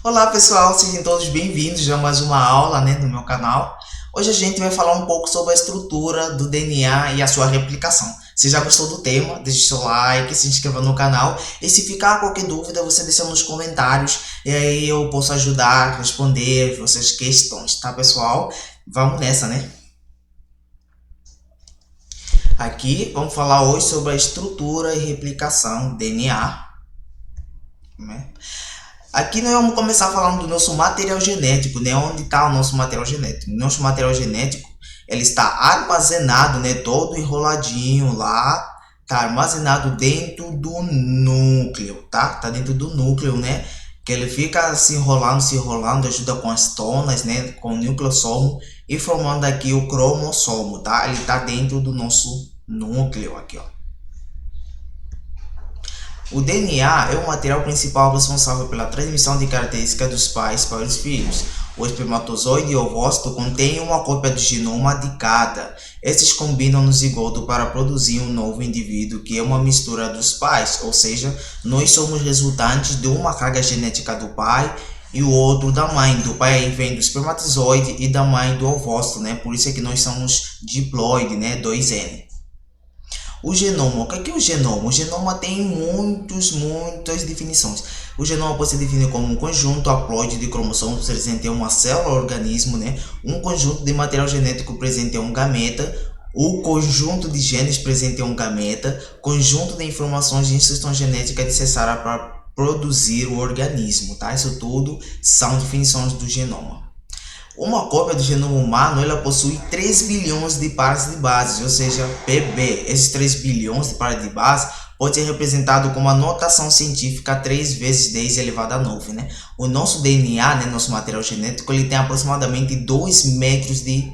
Olá pessoal, sejam todos bem-vindos a mais uma aula no meu canal. Hoje a gente vai falar um pouco sobre a estrutura do DNA e a sua replicação. Se já gostou do tema, deixe seu like, se inscreva no canal e se ficar qualquer dúvida você deixa nos comentários e aí eu posso ajudar a responder vocês questões, tá pessoal? Vamos nessa, né? Aqui vamos falar hoje sobre a estrutura e replicação do DNA, né? Aqui nós vamos começar falando do nosso material genético, né? Onde está o nosso material genético? O nosso material genético, ele está armazenado, né? Todo enroladinho lá, tá armazenado dentro do núcleo, tá? Tá dentro do núcleo, né? Que ele fica se enrolando, ajuda com as tonas, né? Com o nucleossomo e formando aqui o cromossomo, tá? Ele tá dentro do nosso núcleo aqui, ó. O DNA é o material principal responsável pela transmissão de características dos pais para os filhos. O espermatozoide e o ovócito contêm uma cópia do genoma de cada. Esses combinam no zigoto para produzir um novo indivíduo que é uma mistura dos pais, ou seja, nós somos resultantes de uma carga genética do pai e o outro da mãe. Do pai vem do espermatozoide e da mãe do ovócito, né? Por isso é que nós somos diploide, né? 2N. O genoma, o que é o genoma? O genoma tem muitas definições. O genoma pode ser definido como um conjunto haploide de cromossomos presente em uma célula ou organismo, né? Um conjunto de material genético presente em um gameta, o conjunto de genes presente em um gameta, conjunto de informações de instrução genética necessária para produzir o organismo, tá? Isso tudo são definições do genoma. Uma cópia do genoma humano ela possui 3 bilhões de pares de bases, ou seja, PB. Esses 3 bilhões de pares de bases pode ser representado com uma notação científica 3 vezes 10 elevado a 9. Né? O nosso DNA, né, nosso material genético, ele tem aproximadamente 2 metros de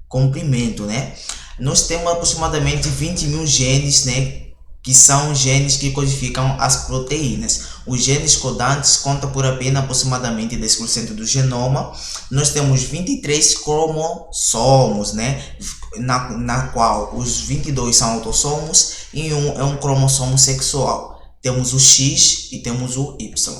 comprimento. Né? Nós temos aproximadamente 20 mil genes, né, que são genes que codificam as proteínas. Os genes codantes contam por apenas aproximadamente 10% do genoma. Nós temos 23 cromossomos, né? Na qual os 22 são autossomos e um é um cromossomo sexual. Temos o X e temos o Y,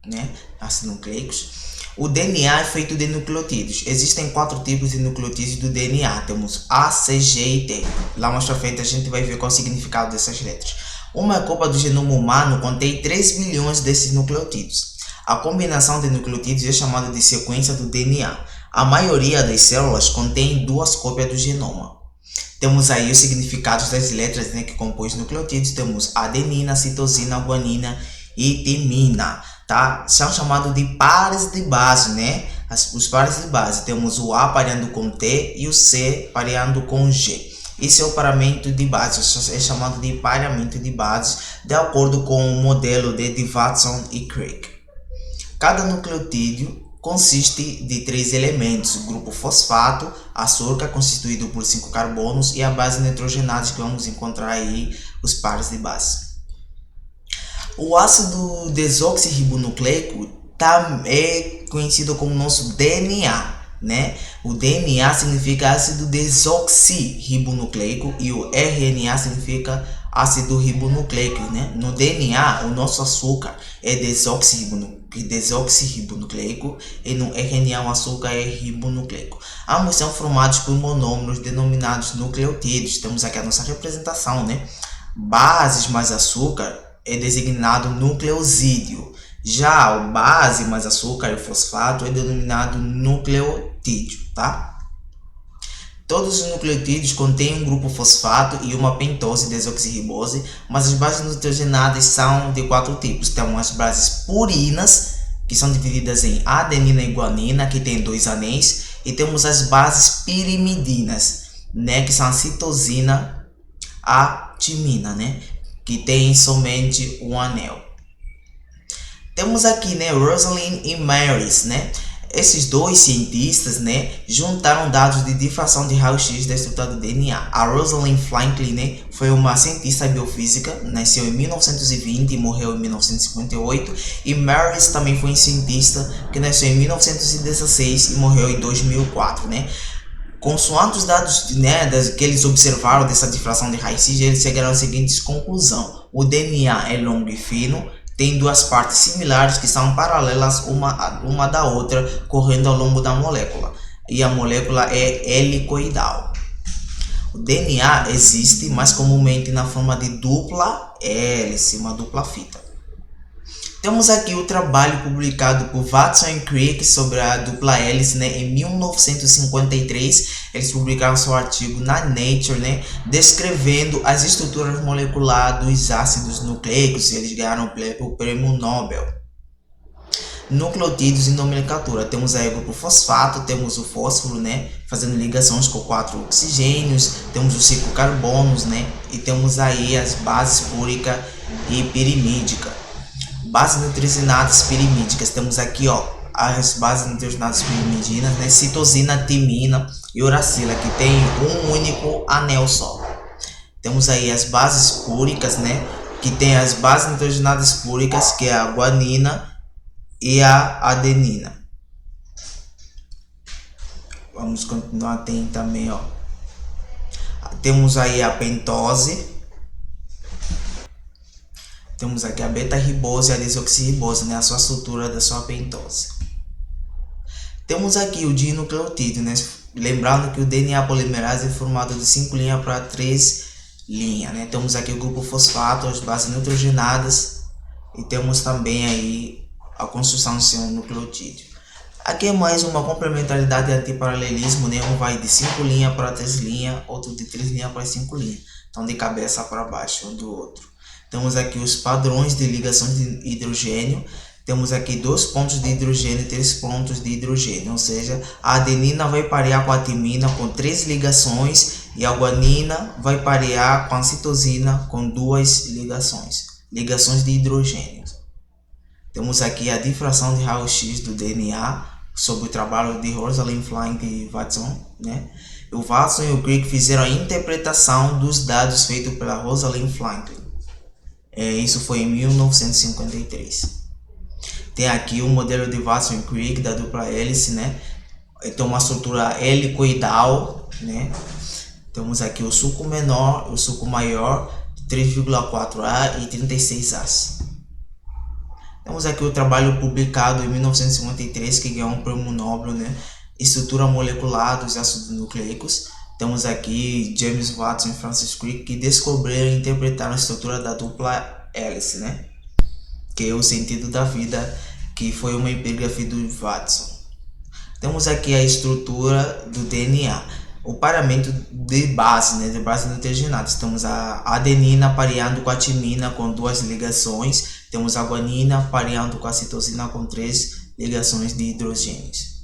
né? Ácidos nucleicos. O DNA é feito de nucleotídeos. Existem 4 tipos de nucleotídeos do DNA. Temos A, C, G e T. Lá mais pra frente a gente vai ver qual é o significado dessas letras. Uma cópia do genoma humano contém 3 bilhões desses nucleotídeos. A combinação de nucleotídeos é chamada de sequência do DNA. A maioria das células contém 2 cópias do genoma. Temos aí os significados das letras, né, que compõem os nucleotídeos. Temos adenina, citosina, guanina e timina. Tá? São chamados de pares de base, né? Os pares de base. Temos o A pareando com T e o C pareando com G. Esse é o paramento de bases, é chamado de pareamento de bases, de acordo com o modelo de Watson e Crick. Cada nucleotídeo consiste de 3 elementos: o grupo fosfato, açúcar constituído por 5 carbonos e a base nitrogenada, que vamos encontrar aí os pares de base. O ácido desoxirribonucleico é conhecido como nosso DNA, né? O DNA significa ácido desoxirribonucleico e o RNA significa ácido ribonucleico, né? No DNA, o nosso açúcar é desoxirribonucleico e no RNA o açúcar é ribonucleico. Ambos são formados por monômeros denominados nucleotídeos. Temos aqui a nossa representação, né? Bases mais açúcar é designado nucleosídeo. Já o base mais açúcar e fosfato é denominado nucleotídeo, tá? Todos os nucleotídeos contêm um grupo fosfato e uma pentose desoxirribose, mas as bases nitrogenadas são de 4 tipos. Temos as bases purinas, que são divididas em adenina e guanina, que tem 2 anéis, e temos as bases pirimidinas, né, que são a citosina, a timina, né, que tem somente um anel. Temos aqui, né, Rosalind e Maris, né? Esses dois cientistas, né, juntaram dados de difração de raio-x da estrutura do DNA. A Rosalind Franklin, né, foi uma cientista biofísica, nasceu em 1920 e morreu em 1958. E Maris também foi um cientista que nasceu em 1916 e morreu em 2004, né? Consoante os dados, né, que eles observaram dessa difração de raio-x, eles chegaram à seguinte conclusão: o DNA é longo e fino, tem duas partes similares que são paralelas uma da outra, correndo ao longo da molécula. E a molécula é helicoidal. O DNA existe mais comumente na forma de dupla hélice, uma dupla fita. Temos aqui o trabalho publicado por Watson e Crick sobre a dupla hélice, né? Em 1953, eles publicaram seu artigo na Nature, né? Descrevendo as estruturas moleculares dos ácidos nucleicos, e eles ganharam o prêmio Nobel. Nucleotídeos e nomenclatura. Temos aí o grupo fosfato, temos o fósforo, né? Fazendo ligações com 4 oxigênios, temos os 5 carbonos, né? E temos aí as bases púrica e pirimídica. Bases nitrosinadas pirimídicas, temos aqui as bases nitrosinadas pirimidinas, né? Citosina, timina e uracila, que tem um único anel só. Temos aí as bases púricas, né? Que tem as bases nitrogenadas púricas, que é a guanina e a adenina. Vamos continuar, tem também, temos aí a pentose. Temos aqui a beta-ribose e a desoxirribose, né? A sua estrutura da sua pentose. Temos aqui o dinucleotídeo, né? Lembrando que o DNA polimerase é formado de 5 linhas para 3 linhas, né? Temos aqui o grupo fosfato, as bases nitrogenadas, e temos também aí a construção do seu nucleotídeo. Aqui é mais uma complementaridade de antiparalelismo, né? Um vai de 5 linhas para 3 linhas, outro de 3 linhas para 5 linhas. Então de cabeça para baixo um do outro. Temos aqui os padrões de ligações de hidrogênio. Temos aqui 2 pontos de hidrogênio e 3 pontos de hidrogênio. Ou seja, a adenina vai parear com a timina com 3 ligações e a guanina vai parear com a citosina com 2 ligações. Ligações de hidrogênio. Temos aqui a difração de raio-x do DNA sobre o trabalho de Rosalind Franklin e Watson, né? O Watson e o Crick fizeram a interpretação dos dados feitos pela Rosalind Franklin. Isso foi em 1953. Tem aqui o modelo de Watson e Crick da dupla hélice, né? Então uma estrutura helicoidal, né? Temos aqui o suco menor, o suco maior, 3,4A e 36A. Temos aqui o trabalho publicado em 1953 que ganhou um prêmio Nobel, né? Estrutura molecular dos ácidos nucleicos. Temos aqui James Watson e Francis Crick que descobriram e interpretaram a estrutura da dupla hélice, né? Que é o sentido da vida, que foi uma epígrafe do Watson. Temos aqui a estrutura do DNA, o paramento de base, né? De base nitrogenadas. Temos a adenina pareando com a timina com 2 ligações. Temos a guanina pareando com a citosina com 3 ligações de hidrogênios.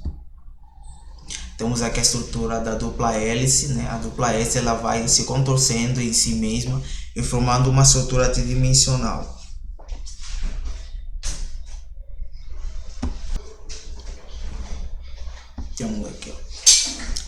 Temos aqui a estrutura da dupla hélice, né? A dupla hélice ela vai se contorcendo em si mesma e formando uma estrutura tridimensional.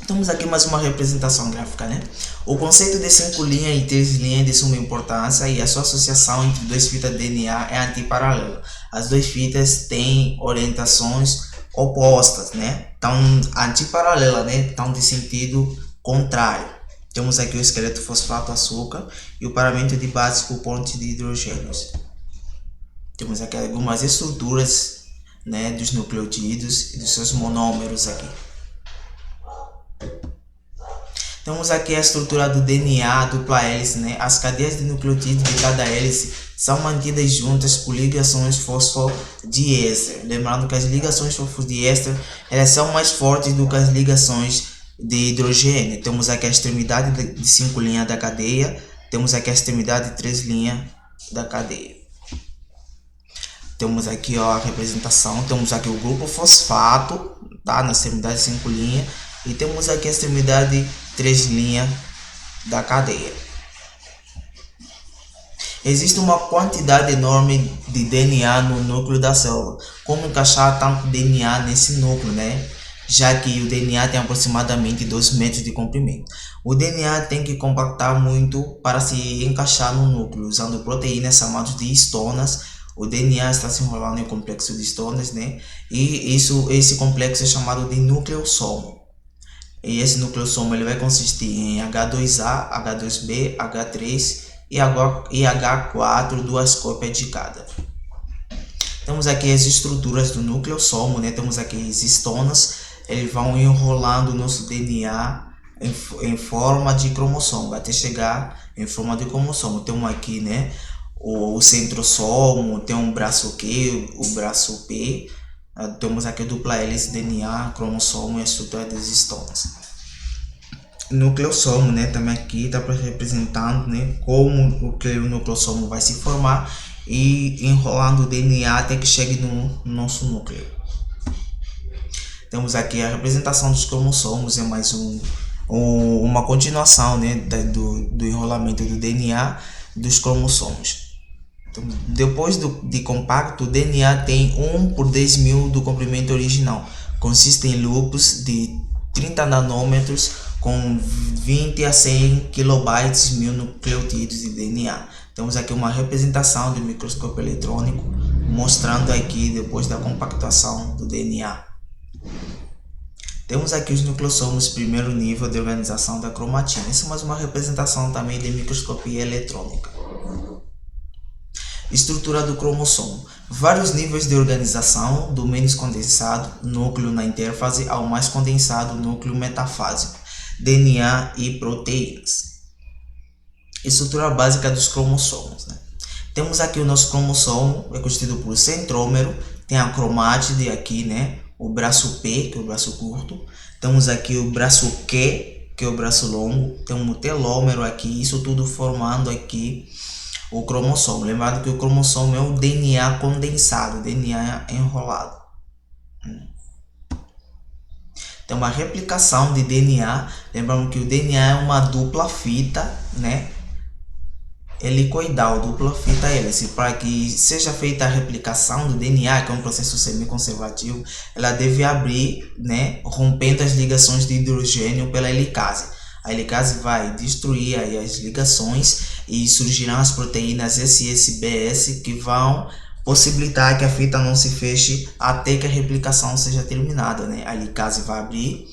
Temos aqui mais uma representação gráfica, né? O conceito de 5 linhas e 3 linhas é de suma importância e a sua associação entre 2 fitas de DNA é antiparalela. As 2 fitas têm orientações opostas, né? Tão antiparalela, né? Tão de sentido contrário. Temos aqui o esqueleto fosfato-açúcar e o paramento de base por pontes de hidrogênios. Temos aqui algumas estruturas, né, dos nucleotídeos e dos seus monômeros aqui. Temos aqui a estrutura do DNA, dupla hélice, né? As cadeias de nucleotídeos de cada hélice são mantidas juntas por ligações fosfodiéster. Lembrando que as ligações fosfodiéster elas são mais fortes do que as ligações de hidrogênio. Temos aqui a extremidade de 5 linhas da cadeia, temos aqui a extremidade de 3 linhas da cadeia. Temos aqui a representação, temos aqui o grupo fosfato, tá? Na extremidade de 5 linhas. E temos aqui a extremidade 3 linhas da cadeia. Existe uma quantidade enorme de DNA no núcleo da célula. Como encaixar tanto DNA nesse núcleo, né? Já que o DNA tem aproximadamente 2 metros de comprimento. O DNA tem que compactar muito para se encaixar no núcleo, usando proteínas chamadas de histonas. O DNA está se enrolando em um complexo de histonas, né? E esse complexo é chamado de nucleossomo. E esse nucleossomo ele vai consistir em H2A, H2B, H3 e H4, 2 cópias de cada. Temos aqui as estruturas do nucleossomo, né? Temos aqui as histonas, eles vão enrolando o nosso DNA em forma de cromossomo, até chegar em forma de cromossomo. Temos aqui, né, o centrosomo, tem um braço Q, o braço P, temos aqui a dupla hélice, DNA, cromossomo e a estrutura das histonas. Nucleossomo, né, também aqui está representando, né, como o nucleossomo vai se formar e enrolando o DNA até que chegue no nosso núcleo. Temos aqui a representação dos cromossomos, é mais uma continuação, né, do enrolamento do DNA dos cromossomos. Então, depois de compacto, o DNA tem 1 por 10.000 do comprimento original. Consiste em loops de 30 nanômetros com 20 a 100 kilobytes mil nucleotídeos de DNA. Temos aqui uma representação do microscópio eletrônico mostrando aqui depois da compactação do DNA. Temos aqui os nucleossomos, primeiro nível de organização da cromatina. Isso é mais uma representação também de microscopia eletrônica. Estrutura do cromossomo. Vários níveis de organização, do menos condensado, núcleo na interfase, ao mais condensado, núcleo metafásico, DNA e proteínas. Estrutura básica dos cromossomos, né? Temos aqui o nosso cromossomo, é constituído por centrômero, tem a cromátide aqui, né? O braço P, que é o braço curto. Temos aqui o braço Q, que é o braço longo. Temos o telômero aqui, isso tudo formando aqui o cromossomo. Lembrando que o cromossomo é o DNA condensado, DNA enrolado. Tem uma replicação de DNA. Lembrando que o DNA é uma dupla fita, né? Helicoidal, dupla fita hélice. Para que seja feita a replicação do DNA, que é um processo semiconservativo, ela deve abrir, né, rompendo as ligações de hidrogênio pela helicase. A helicase vai destruir aí as ligações e surgirão as proteínas SS-BS que vão possibilitar que a fita não se feche até que a replicação seja terminada, né? A helicase vai abrir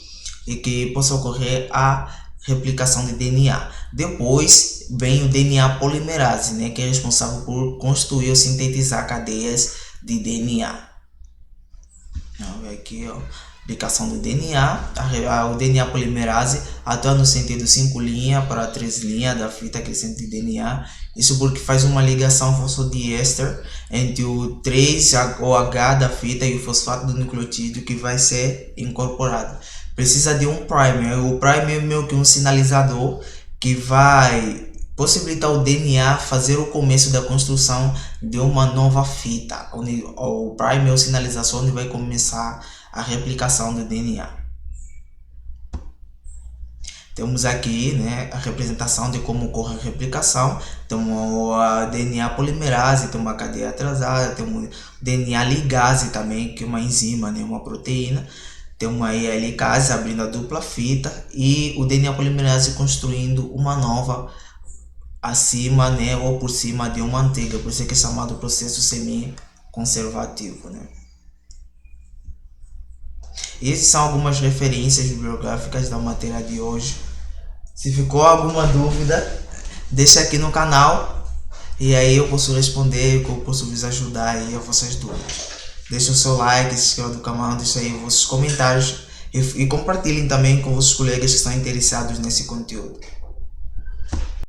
e que possa ocorrer a replicação de DNA. Depois vem o DNA polimerase, né, que é responsável por construir ou sintetizar cadeias de DNA. Vamos ver aqui, ó, aplicação do DNA. O DNA polimerase atua no sentido 5' para 3' da fita crescente de DNA. Isso porque faz uma ligação fosfodiéster entre o 3-OH da fita e o fosfato do nucleotídeo que vai ser incorporado. Precisa de um primer. O primer é meio que um sinalizador que vai possibilitar o DNA fazer o começo da construção de uma nova fita. O primer é o sinalizador onde vai começar a replicação do DNA. Temos aqui, né, a representação de como ocorre a replicação. Temos a DNA polimerase, tem uma cadeia atrasada, temos DNA ligase também, que é uma enzima, né, uma proteína. Temos aí a helicase abrindo a dupla fita e o DNA polimerase construindo uma nova acima, né, ou por cima de uma antiga, por isso é que é chamado processo semi-conservativo, né. E essas são algumas referências bibliográficas da matéria de hoje. Se ficou alguma dúvida, deixa aqui no canal e aí eu posso responder, eu posso vos ajudar aí a vossas dúvidas. Deixe o seu like, se inscreva no canal, deixe aí vossos comentários e compartilhem também com vossos colegas que estão interessados nesse conteúdo.